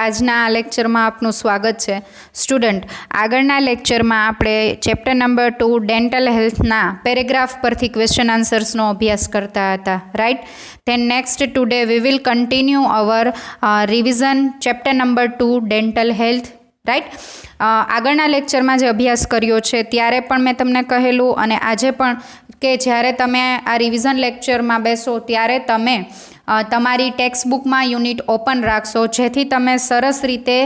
આજના આ લેક્ચરમાં આપનું સ્વાગત છે સ્ટુડન્ટ. આગળના લેક્ચરમાં આપણે ચેપ્ટર નંબર 2 ડેન્ટલ હેલ્થના પેરેગ્રાફ પરથી ક્વેશ્ચન આન્સર્સનો અભ્યાસ કરતા હતા, right? Then next today we will continue our revision chapter number 2 dental health, right? આગળના લેક્ચરમાં જે અભ્યાસ કર્યો છે ત્યારે પણ મેં તમને કહેલું અને આજે પણ કે જ્યારે તમે આ રિવિઝન લેક્ચરમાં બેસો ત્યારે તમે તમારી ટેક્સ્ટબુકમાં યુનિટ ઓપન રાખશો, જેથી તમે સરસ રીતે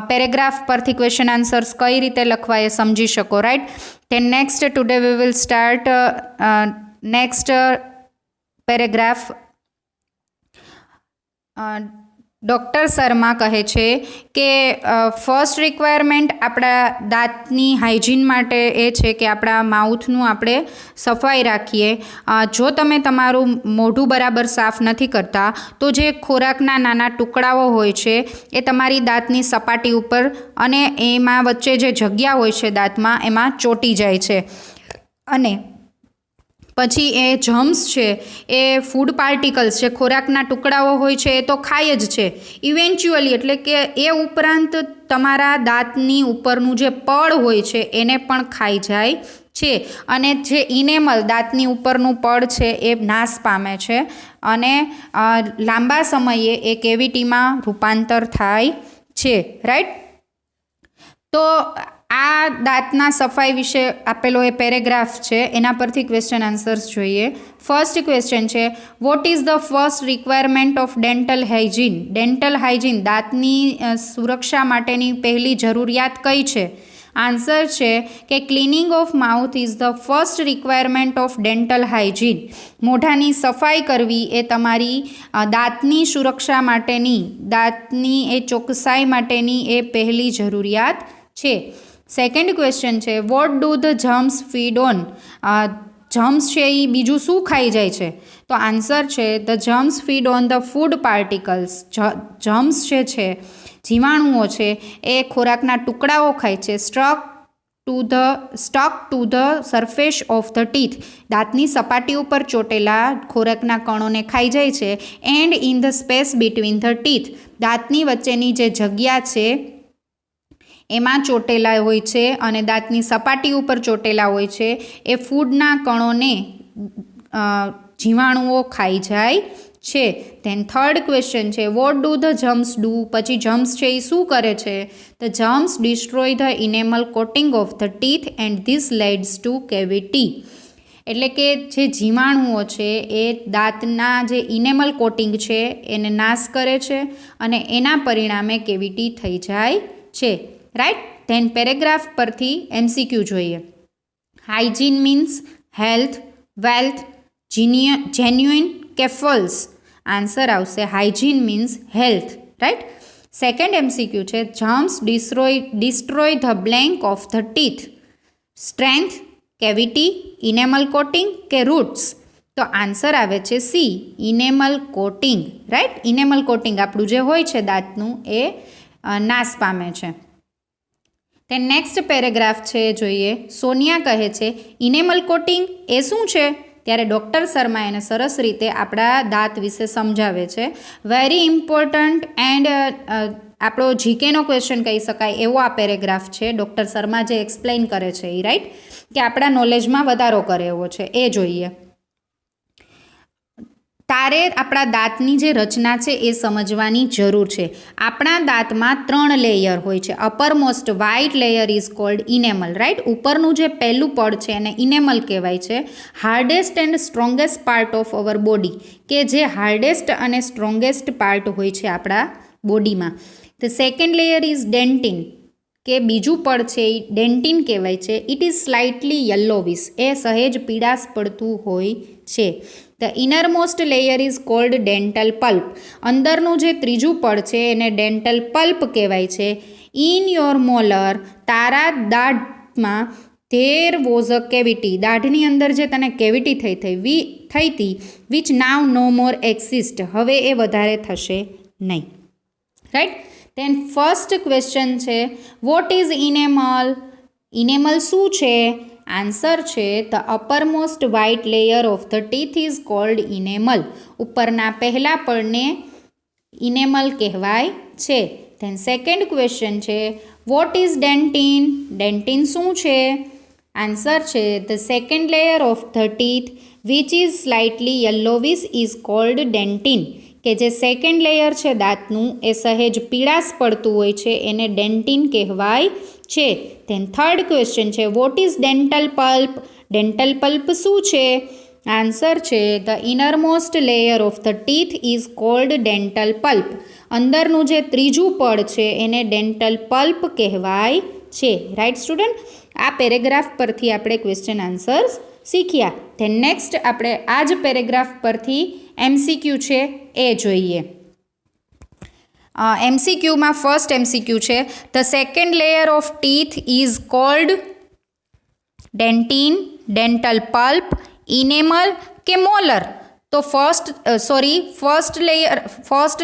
પેરેગ્રાફ પરથી ક્વેશ્ચન આન્સર્સ કઈ રીતે લખવા એ સમજી શકો, right? Then next today we will start next paragraph. Doctor Sharma કહે છે કે ફર્સ્ટ રિક્વાયરમેન્ટ આપણા દાંતની હાઇજીન માટે એ છે કે આપણા માઉથનું આપણે સફાઈ રાખીએ. જો તમે તમારું મોઢું બરાબર સાફ નથી કરતા તો જે ખોરાકના નાના ટુકડાઓ હોય છે એ તમારી દાંતની સપાટી ઉપર અને એમાં વચ્ચે જે જગ્યા હોય છે દાંતમાં એમાં ચોંટી જાય છે અને પછી એ જમ્સ છે એ ફૂડ પાર્ટિકલ્સ છે, ખોરાકના ટુકડાઓ હોય છે એ તો ખાય જ છે ઇવેન્ચ્યુઅલી, એટલે કે એ ઉપરાંત તમારા દાંતની ઉપરનું જે પડ હોય છે એને પણ ખાઈ જાય છે અને જે ઇનેમલ દાંતની ઉપરનું પડ છે એ નાશ પામે છે અને લાંબા સમયે એ કેવિટીમાં રૂપાંતર થાય છે, રાઈટ? તો આ દાંતના સફાઈ વિશે આપેલો એ પેરેગ્રાફ છે, એના પરથી ક્વેશ્ચન આન્સર્સ જોઈએ. ફર્સ્ટ ક્વેશ્ચન છે, what is the first requirement of dental hygiene? Dental hygiene દાંતની સુરક્ષા માટેની પહેલી જરૂરિયાત કઈ છે? આન્સર છે કે cleaning of mouth is the first requirement of dental hygiene. મોઢાની સફાઈ કરવી એ તમારી દાંતની સુરક્ષા માટેની, દાંતની એ ચોકસાઈ માટેની એ પહેલી જરૂરિયાત છે. સેકન્ડ ક્વેશ્ચન છે, what do the germs feed on? Germs છે એ બીજું શું ખાઈ જાય છે? તો આન્સર છે the germs feed on the food particles. Germs જે છે, જીવાણુઓ છે, એ ખોરાકના ટુકડાઓ ખાય છે. Stuck to the surface of the teeth, દાંતની સપાટી ઉપર ચોટેલા ખોરાકના કણોને ખાઈ જાય છે. And in the space between the teeth, દાંતની વચ્ચેની જે જગ્યા છે એમાં ચોટેલા હોય છે અને દાંતની સપાટી ઉપર ચોટેલા હોય છે એ ફૂડના કણોને જીવાણુઓ ખાઈ જાય છે. ધેન થર્ડ ક્વેશ્ચન છે, what do the germs do? પછી જમ્સ છે એ શું કરે છે? The germs destroy the enamel coating of the teeth and this leads to cavity. એટલે કે જે જીવાણુઓ છે એ દાંતના જે ઇનેમલ કોટિંગ છે એને નાશ કરે છે અને એના પરિણામે કેવિટી થઈ જાય છે, રાઈટ? ધેન પેરેગ્રાફ પરથી MCQ જોઈએ. Hygiene means health, wealth, genuine કે ફોલ્સ? આન્સર આવશે hygiene means health, right? Second MCQ છે, germs destroy the blank of the teeth. Strength, cavity, enamel coating કે રૂટ્સ? તો આન્સર આવે છે C, enamel coating, right? Enamel coating આપણું જે હોય છે દાંતનું એ નાશ પામે છે. તે નેક્સ્ટ પેરેગ્રાફ છે જોઈએ. સોનિયા કહે છે ઇનેમલ કોટિંગ એ શું છે? ત્યારે ડૉક્ટર શર્મા એને સરસ રીતે આપણા દાંત વિશે સમજાવે છે. વેરી ઇમ્પોર્ટન્ટ એન્ડ આપણો જીકેનો ક્વેશ્ચન કહી શકાય એવો આ પેરેગ્રાફ છે. ડૉક્ટર શર્મા જે એક્સપ્લેન કરે છે એ, રાઈટ, કે આપણા નોલેજમાં વધારો કરે એવો છે એ જોઈએ. તારે આપણા દાંતની જે રચના છે એ સમજવાની જરૂર છે. આપણા દાંતમાં 3 લેયર હોય છે. Uppermost white layer is called enamel, right? ઉપરનું જે પહેલું પડ છે એને ઇનેમલ કહેવાય છે. Hardest and strongest part of our body, કે જે હાર્ડેસ્ટ અને સ્ટ્રોંગેસ્ટ પાર્ટ હોય છે આપણા બોડીમાં. The second layer is dentin, કે બીજું પડ છે એ ડેન્ટિન કહેવાય છે. ઇટ ઇઝ સ્લાઇટલી યલોવિશ, એ સહેજ પીળાશ પડતું હોય છે. The innermost layer is called dental pulp, અંદરનું જે ત્રીજું પડ છે એને ડેન્ટલ પલ્પ કહેવાય છે. ઇન યોર મોલર, તારા દાઢમાં ધેર વોઝ અ કેવિટી, દાઢની અંદર જે તને કેવિટી થઈ હતી, which now no more exist, હવે એ વધારે થશે નહીં, રાઈટ? ધેન ફર્સ્ટ ક્વેશ્ચન છે, વોટ ઇઝ ઇનેમલ? ઇનેમલ શું છે? આન્સર છે the uppermost white layer of the teeth is called enamel. ઉપરના પહેલા પડને ઇનેમલ કહેવાય છે. ધેન સેકન્ડ ક્વેશ્ચન છે વોટ ઇઝ ડેન્ટિન? ડેન્ટિન શું છે? આન્સર છે the second layer of the teeth which is slightly yellowish is called dentin. કે જે સેકન્ડ લેયર છે દાંતનું એ સહેજ પીળાશ પડતું હોય છે એને ડેન્ટિન કહેવાય છે. ધેન થર્ડ ક્વેશ્ચન છે what is dental pulp? Dental pulp શું છે? આન્સર છે the innermost layer of the teeth is called dental pulp. અંદરનું જે ત્રીજું પડ છે એને ડેન્ટલ પલ્પ કહેવાય છે. Right student? આ પેરેગ્રાફ પરથી આપણે ક્વેશ્ચન આન્સર્સ શીખ્યા. ધેન નેક્સ્ટ આપણે આ જ પેરેગ્રાફ પરથી MCQ છે એ જોઈએ. MCQમાં ફર્સ્ટ MCQ છે the second layer of teeth is called dentin, dental pulp, enamel કે મોલર? તો ફર્સ્ટ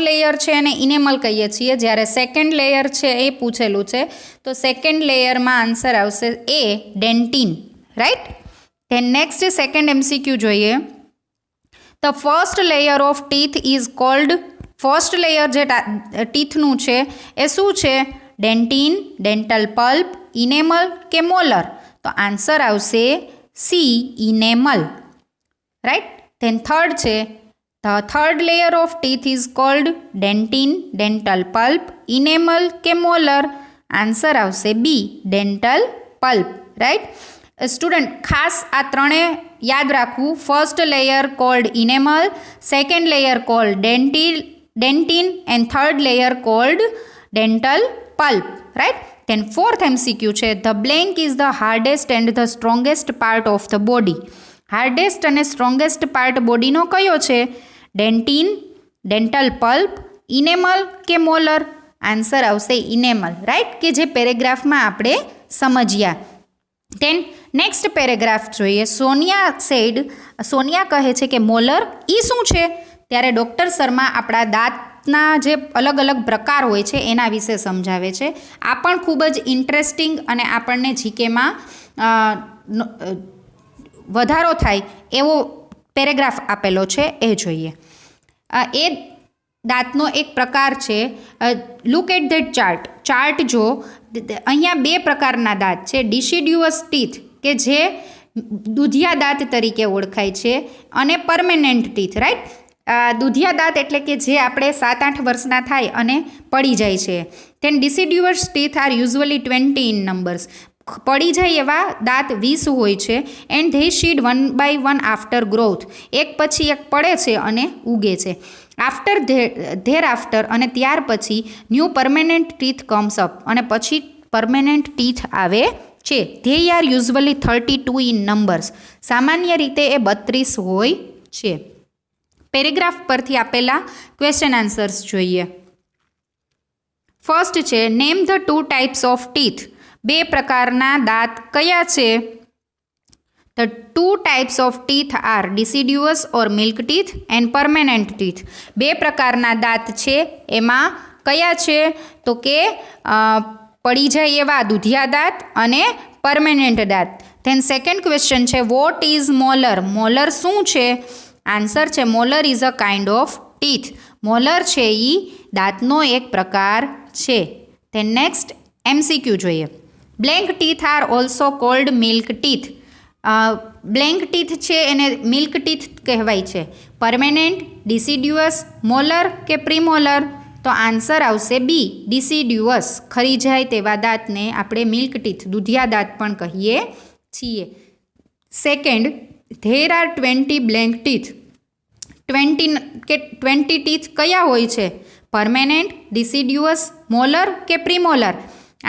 લેયર છે એને ઇનેમલ કહીએ છીએ, જ્યારે સેકન્ડ લેયર છે એ પૂછેલું છે તો સેકન્ડ લેયરમાં આન્સર આવશે એ dentin. Right? Then next second MCQ જોઈએ. The first layer of teeth is called, first layer જે ટીથનું છે એ શું છે? ડેન્ટિન, ડેન્ટલ પલ્પ, ઇનેમલ કે મોલર? તો આન્સર આવશે C enamel. Right? Then third છે the third layer of teeth is called dentin, dental pulp, enamel કે મોલર? આન્સર આવશે B dental pulp. Right student? ખાસ આ ત્રણે યાદ રાખવું. First layer cold enamel, second layer called dentin and third layer called dental pulp. Right? Then fourth MCQ છે the blank is the hardest and the strongest part of the body. Hardest અને strongest part બોડીનો કયો છે? Dentin, dental pulp, enamel કે molar? Answer આવશે enamel. Right? કે જે પેરેગ્રાફમાં આપણે સમજ્યા. ધેન નેક્સ્ટ પેરેગ્રાફ જોઈએ. સોનિયા કહે છે કે મોલર એ શું છે? ત્યારે ડૉક્ટર શર્મા આપણા દાંતના જે અલગ અલગ પ્રકાર હોય છે એના વિશે સમજાવે છે. આ પણ ખૂબ જ ઇન્ટરેસ્ટિંગ અને આપણને જીકેમાં વધારો થાય એવો પેરેગ્રાફ આપેલો છે એ જોઈએ. એ દાંતનો એક પ્રકાર છે. લુક એટ ધેટ ચાર્ટ જો. અહીંયા બે પ્રકારના દાંત છે. ડિસિડ્યુઅસ ટીથ કે જે દૂધિયા દાંત તરીકે ઓળખાય છે અને પરમેનન્ટ ટીથ. રાઈટ? દૂધિયા દાંત એટલે કે જે આપણે 7-8 વર્ષના થાય અને પડી જાય છે. Then deciduous teeth are usually 20 in numbers. પડી જાય એવા દાંત 20 હોય છે. And they shed 1 by 1 after growth. એક પછી એક પડે છે અને ઉગે છે. આફ્ટર અને ત્યાર પછી new permanent teeth comes up અને પછી પરમેનન્ટ ટીથ આવે છે. They are usually 32 in numbers. સામાન્ય રીતે એ 32 હોય છે. પેરેગ્રાફ પરથી આપેલા ક્વેશ્ચન આન્સર્સ જોઈએ. ફર્સ્ટ છે name the 2 types of teeth. બે પ્રકારના દાંત કયા છે? The 2 types of teeth are deciduous or milk teeth and permanent teeth. બે પ્રકારના દાંત છે એમાં કયા છે? તો કે પડી જાય એવા દૂધિયા દાંત અને પરમેનન્ટ દાંત. ધેન સેકન્ડ ક્વેશ્ચન છે વોટ ઇઝ મોલર? મોલર શું છે? આન્સર છે molar is a kind of teeth. Molar છે એ દાંતનો એક પ્રકાર છે. ધેન નેક્સ્ટ MCQ જોઈએ. Blank teeth are also cold milk teeth. Blank teeth છે એને મિલ્ક ટીથ કહેવાય છે. પરમેનન્ટ, ડિસિડ્યુઅસ, મોલર કે પ્રીમોલર? તો આન્સર આવશે બી ડિસિડ્યુઅસ. ખરી જાય તેવા દાંતને આપણે મિલ્ક ટીથ, દૂધિયા દાંત પણ કહીએ છીએ. Second, there are 20 blank teeth. 20 teeth કયા હોય છે? પરમેનન્ટ, ડિસિડ્યુઅસ, મોલર કે પ્રીમોલર?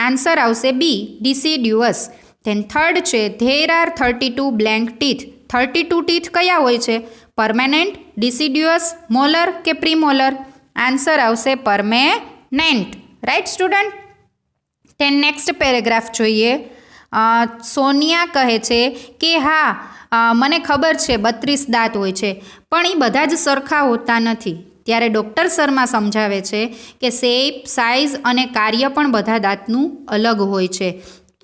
આન્સર આવશે બી ડિસિડ્યુઅસ. ધેન થર્ડ છે there R 32 blank teeth. 32 teeth કયા હોય છે? પરમેનન્ટ, ડિસિડ્યુઅસ, મોલર કે પ્રીમોલર? આન્સર આવશે permanent. Right student? Than next paragraph જોઈએ. સોનિયા કહે છે કે હા મને ખબર છે 32 દાંત હોય છે પણ એ બધા જ સરખા હોતા નથી. ત્યારે ડૉક્ટર શર્મા સમજાવે છે કે શેપ, સાઇઝ અને કાર્ય પણ બધા દાંતનું અલગ હોય છે.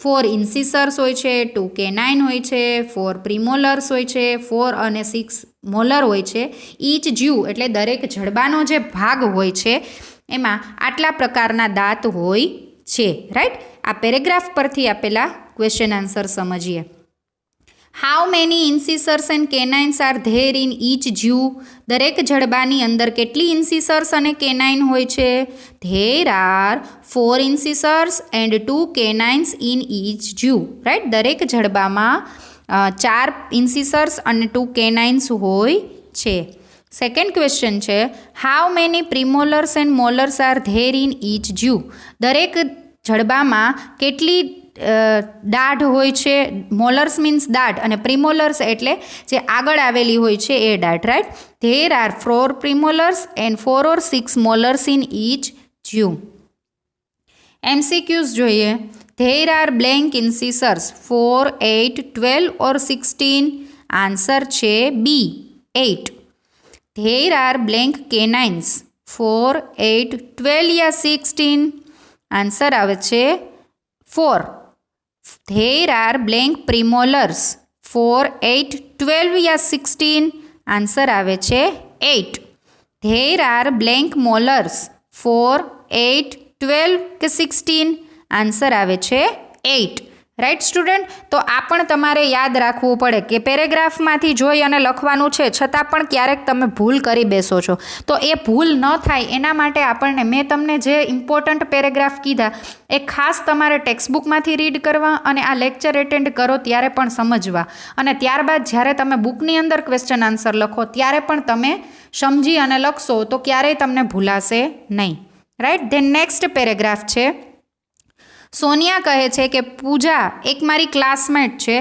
4 ઇન્સિસર્સ હોય છે, 2 કેનાઇન હોય છે, 4 પ્રીમોલર્સ હોય છે, 4 અને 6 મોલર હોય છે. ઈચ જ્યુ એટલે દરેક જડબાનો જે ભાગ હોય છે એમાં આટલા પ્રકારના દાંત હોય છે, રાઈટ. આ પેરેગ્રાફ પરથી આપેલા ક્વેશ્ચન આન્સર સમજીએ. How many incisors and canines are there in each jaw? દરેક જડબાની અંદર કેટલી ઇન્સિસર્સ અને કેનાઇન હોય છે? There are 4 incisors and 2 canines in each jaw, right. દરેક જડબામાં 4 ઇન્સિસર્સ અને 2 કેનાઇન્સ હોય છે. સેકન્ડ ક્વેશ્ચન છે, how many premolars and molars are there in each jaw? દરેક જડબામાં કેટલી દાઢ હોય છે? મોલર્સ મીન્સ દાઢ અને પ્રિમોલર્સ એટલે જે આગળ આવેલી હોય છે એ દાઢ, right. There are 4 premolars and 4 or 6 molars in each jaw. MCQs જોઈએ. There are blank incisors 4, 8, 12 or 16. Answer છે B 8. There are blank canines 4, 8, 12 યા 16. આન્સર આવે છે 4. ધેર આર બ્લેન્ક પ્રિમોલર્સ 4, 8, 12 યા 16. આન્સર આવે છે 8. ધેર આર બ્લેન્ક મોલર્સ 4, 8, 12 કે 16. Answer આવે છે 8. Right student. તો આ પણ તમારે યાદ રાખવું પડે કે પેરેગ્રાફમાંથી જોઈ અને લખવાનું છે, છતાં પણ ક્યારેક તમે ભૂલ કરી બેસો છો. તો એ ભૂલ ન થાય એના માટે આપણને મેં તમને જે ઇમ્પોર્ટન્ટ પેરેગ્રાફ કીધા એ ખાસ તમારે ટેક્સ્ટબુકમાંથી રીડ કરવા અને આ લેક્ચર એટેન્ડ કરો ત્યારે પણ સમજવા, અને ત્યારબાદ જ્યારે તમે બુકની અંદર ક્વેશ્ચન આન્સર લખો ત્યારે પણ તમે સમજી અને લખશો તો ક્યારેય તમને ભૂલાશે નહીં, રાઈટ. ધેન નેક્સ્ટ પેરેગ્રાફ છે. સોનિયા કહે છે કે પૂજા, એક મારી ક્લાસમેટ છે,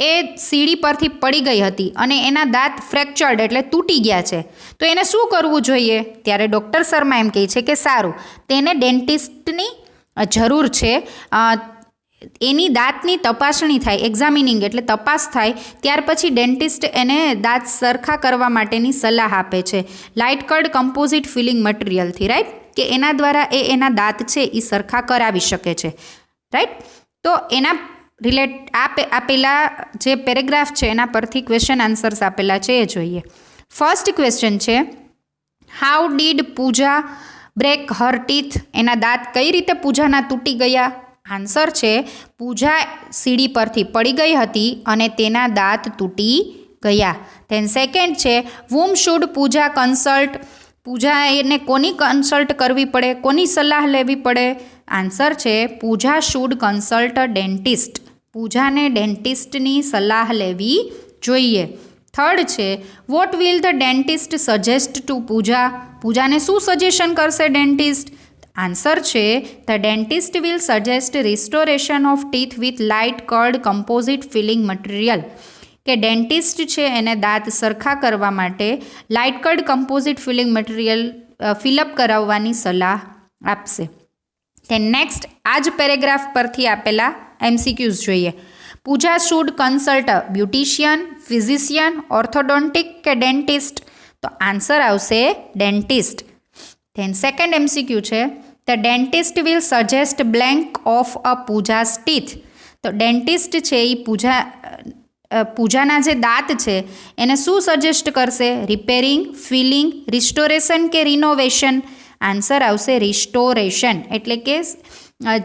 એ સીડી પરથી પડી ગઈ હતી અને એના દાંત ફ્રેક્ચર્ડ એટલે તૂટી ગયા છે, તો એને શું કરવું જોઈએ? ત્યારે ડૉક્ટર શર્મા એમ કહે છે કે સારું, તેને ડેન્ટિસ્ટની જરૂર છે. એની દાંતની તપાસણી થાય, એક્ઝામિનિંગ એટલે તપાસ થાય, ત્યાર પછી ડેન્ટિસ્ટ એને દાંત સરખા કરવા માટેની સલાહ આપે છે light cured composite feeling મટીરિયલથી, right. કે એના દ્વારા એના દાંત છે એ સરખા કરાવી શકે છે, રાઈટ. તો એના આપેલા જે પેરેગ્રાફ છે એના પરથી ક્વેશ્ચન આન્સર્સ આપેલા છે એ જોઈએ. ફર્સ્ટ ક્વેશ્ચન છે, how did Pooja break her teeth? એના દાંત કઈ રીતે પૂજાના તૂટી ગયા? આન્સર છે પૂજા સીડી પરથી પડી ગઈ હતી અને તેના દાંત તૂટી ગયા. ધેન સેકન્ડ છે, whom should પૂજા કન્સલ્ટ? પૂજા એને કોની કન્સલ્ટ કરવી પડે, કોની સલાહ લેવી પડે? આન્સર છે Pooja should consult a dentist. પૂજાને ડેન્ટિસ્ટની સલાહ લેવી જોઈએ. થર્ડ છે, what will the dentist suggest to Pooja? પૂજાને શું સજેશન કરશે ડેન્ટિસ્ટ? આન્સર છે the dentist will suggest restoration of teeth with light cured composite filling material. કે ડેન્ટિસ્ટ છે એને દાંત સરખા કરવા માટે light cured composite filling material fill up કરાવવાની સલાહ આપશે. ધેન નેક્સ્ટ આ જ પેરેગ્રાફ પરથી આપેલા MCQs જોઈએ. Pooja should consult a beautician, physician, orthodontic કે ડેન્ટિસ્ટ? તો આન્સર આવશે ડેન્ટિસ્ટ. ધેન સેકન્ડ MCQ છે, the dentist will suggest blank of a Pooja's teeth. તો ડેન્ટિસ્ટ છે એ પૂજાના જે દાંત છે એને શું સજેસ્ટ કરશે? રિપેરિંગ, ફિલિંગ, રિસ્ટોરેશન કે રિનોવેશન? આન્સર આવશે રિસ્ટોરેશન. એટલે કે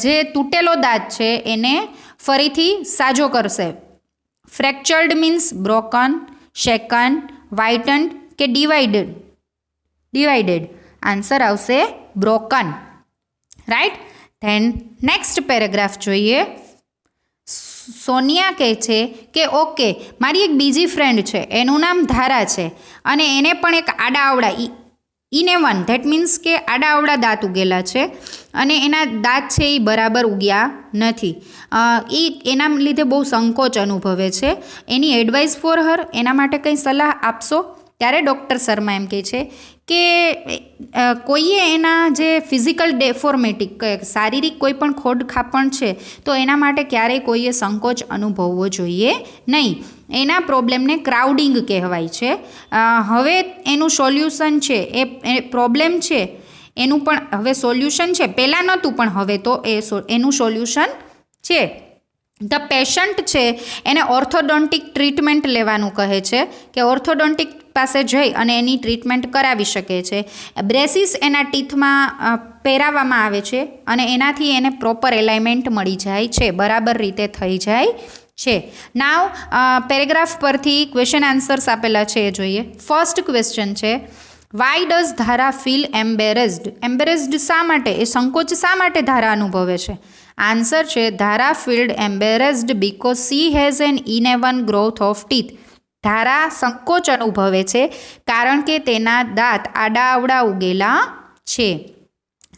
જે તૂટેલો દાંત છે એને ફરીથી સાજો કરશે. ફ્રેક્ચર્ડ મીન્સ બ્રોકન, શેકન, વાઇટન્ડ કે ડિવાઇડેડ? આન્સર આવશે broken, right. Then next paragraph જોઈએ. સોનિયા કહે છે કે ઓકે, મારી એક બીજી ફ્રેન્ડ છે, એનું નામ ધારા છે, અને એને પણ એક આડાઅવળા ઇનેવન ધેટ મીન્સ કે આડાઅવળા દાંત ઉગેલા છે અને એના દાંત છે એ બરાબર ઉગ્યા નથી. એના લીધે બહુ સંકોચ અનુભવે છે. એની એડવાઇસ ફોર હર, એના માટે કંઈ સલાહ આપશો? ત્યારે ડૉક્ટર શર્મા એમ કહે છે કે કોઈએ એના જે ફિઝિકલ ડેફોર્મેટિક શારીરિક કોઈ પણ ખોડખાપણ છે તો એના માટે ક્યારેય કોઈએ સંકોચ અનુભવવો જોઈએ નહીં. એના પ્રોબ્લેમને ક્રાઉડિંગ કહેવાય છે. હવે એનું સોલ્યુશન છે, એ પ્રોબ્લેમ છે એનું પણ હવે સોલ્યુશન છે. પહેલાં નહોતું પણ હવે તો એનું સોલ્યુશન છે. ધ પેશન્ટ છે એને ઓર્થોડોન્ટિક ટ્રીટમેન્ટ લેવાનું કહે છે કે ઓર્થોડોન્ટિક પાસે જઈ અને એની ટ્રીટમેન્ટ કરાવી શકે છે. બ્રેસીસ એના ટીથમાં પહેરાવવામાં આવે છે અને એનાથી એને પ્રોપર એલાઇનમેન્ટ મળી જાય છે, બરાબર રીતે થઈ જાય છે. નાવ પેરેગ્રાફ પરથી ક્વેશ્ચન આન્સર્સ આપેલા છે એ જોઈએ. ફર્સ્ટ ક્વેશ્ચન છે, વાય ડઝ ધારા ફીલ એમ્બેરેસ્ડ? એમ્બેરેસ્ડ શા માટે, એ સંકોચ શા માટે ધારા અનુભવે છે? આન્સર છે, Dhara feeled embarrassed because she has an uneven growth of teeth. Dhara સંકોચ અનુભવે છે કારણ કે તેના દાંત આડાઅવળા ઉગેલા છે.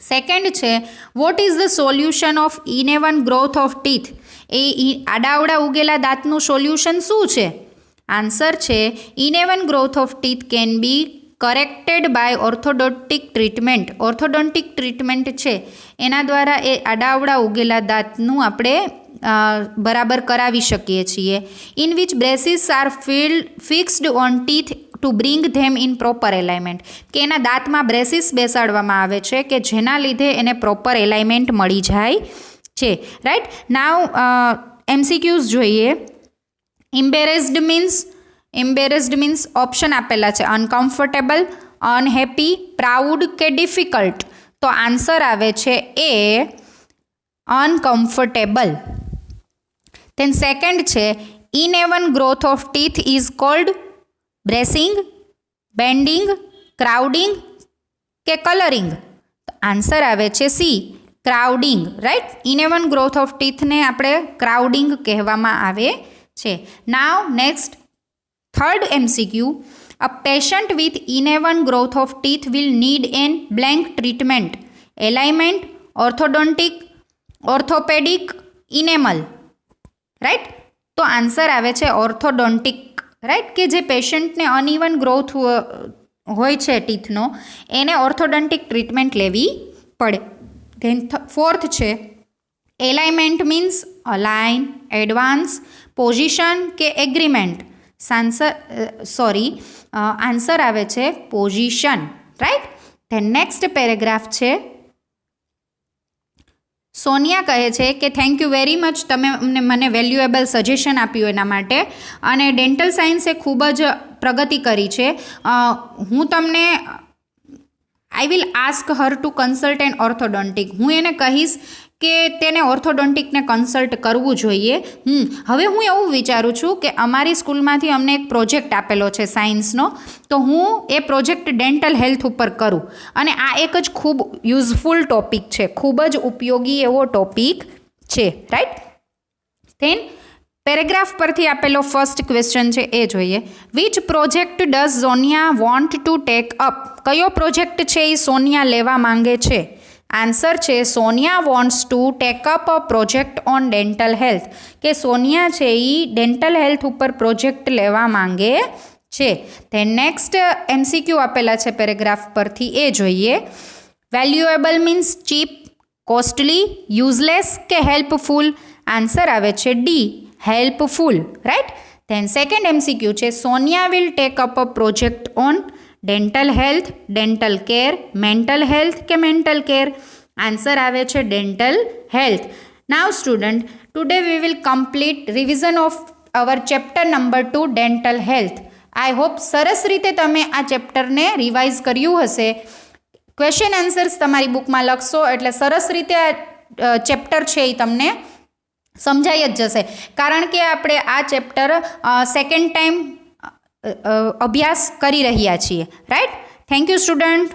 સેકન્ડ છે, what is the solution of uneven growth of teeth? એ આડાઅવળા ઉગેલા દાંતનું સોલ્યુશન શું છે? આન્સર છે, uneven growth of teeth can be corrected by orthodontic treatment. Orthodontic treatment છે એના દ્વારા એ આડાઅવળા ઉગેલા દાંતનું આપણે બરાબર કરાવી શકીએ છીએ. In which braces are fixed on teeth to bring them in proper alignment. કે એના દાંતમાં બ્રેસીસ બેસાડવામાં આવે છે કે જેના લીધે એને પ્રોપર એલાઇનમેન્ટ મળી જાય છે. રાઈટ. નાવ MCQs જોઈએ. એમ્બેરેસ્ડ મીન્સ ઓપ્શન આપેલા છે, અનકમ્ફર્ટેબલ, અનહેપી, પ્રાઉડ કે ડિફિકલ્ટ. તો આન્સર આવે છે એ, અનકમ્ફર્ટેબલ. ધેન સેકન્ડ છે, uneven growth of teeth is called bracing, bending, crowding કે કલરિંગ. તો આન્સર આવે છે C, crowding. Right. Uneven growth of ટીથને આપણે ક્રાઉડિંગ કહેવામાં આવે છે. Now next third MCQ, a patient with uneven growth of teeth will need an blank treatment, alignment, orthodontic, orthopedic, enamel. Right. તો આન્સર આવે છે ઓર્થોડોન્ટિક. રાઈટ. કે જે પેશન્ટને અનઇવન ગ્રોથ હોય છે ટીથનો, એને ઓર્થોડોન્ટિક ટ્રીટમેન્ટ લેવી પડે. ધેન ફોર્થ છે, alignment means align, advance, position કે એગ્રીમેન્ટ. આન્સર આવે છે position. Right. Then next paragraph છે, સોનિયા કહે છે કે થેન્ક યુ વેરી મચ, તમે મને વેલ્યુએબલ સજેશન આપ્યું એના માટે, અને ડેન્ટલ સાયન્સે ખૂબ જ પ્રગતિ કરી છે. હું તમને I will ask her to consult an orthodontic. હું એને કહીશ કે તેને ઓર્થોડોન્ટિકને કન્સલ્ટ કરવું જોઈએ. હવે હું એવું વિચારું છું કે અમારી સ્કૂલમાંથી અમને એક પ્રોજેક્ટ આપેલો છે સાયન્સનો, તો હું એ પ્રોજેક્ટ ડેન્ટલ હેલ્થ ઉપર કરું. અને આ એક જ ખૂબ યુઝફુલ ટોપિક છે, ખૂબ જ ઉપયોગી એવો ટોપિક છે. રાઈટ. ધેન પેરેગ્રાફ પરથી આપેલો ફર્સ્ટ ક્વેશ્ચન છે એ જોઈએ. Which project does Sonia want to take up? કયો પ્રોજેક્ટ છે એ સોનિયા લેવા માંગે છે? આન્સર છે, Sonia wants to take up a project on dental health. કે સોનિયા છે એ ડેન્ટલ હેલ્થ ઉપર પ્રોજેક્ટ લેવા માંગે છે. ધેન નેક્સ્ટ MCQ આપેલા છે પેરેગ્રાફ પરથી એ જોઈએ. Valuable means cheap, costly, useless કે હેલ્પફુલ. આન્સર આવે છે D, helpful. Right. Then second MCQ છે, Sonia will take up a project on dental health, dental care, mental health કે મેન્ટલ કેર. આન્સર આવે છે dental health. Now student, today we will complete revision of our chapter number 2 dental health. I hope સરસ રીતે તમે આ ચેપ્ટરને revise કર્યું હશે. Question answers તમારી બુકમાં લખશો એટલે સરસ રીતે આ ચેપ્ટર છે એ તમને સમજાઈ જ જશે. કારણ કે આપણે આ ચેપ્ટર સેકન્ડ ટાઈમ અભ્યાસ કરી રહ્યા છીએ. રાઈટ. Thank you student.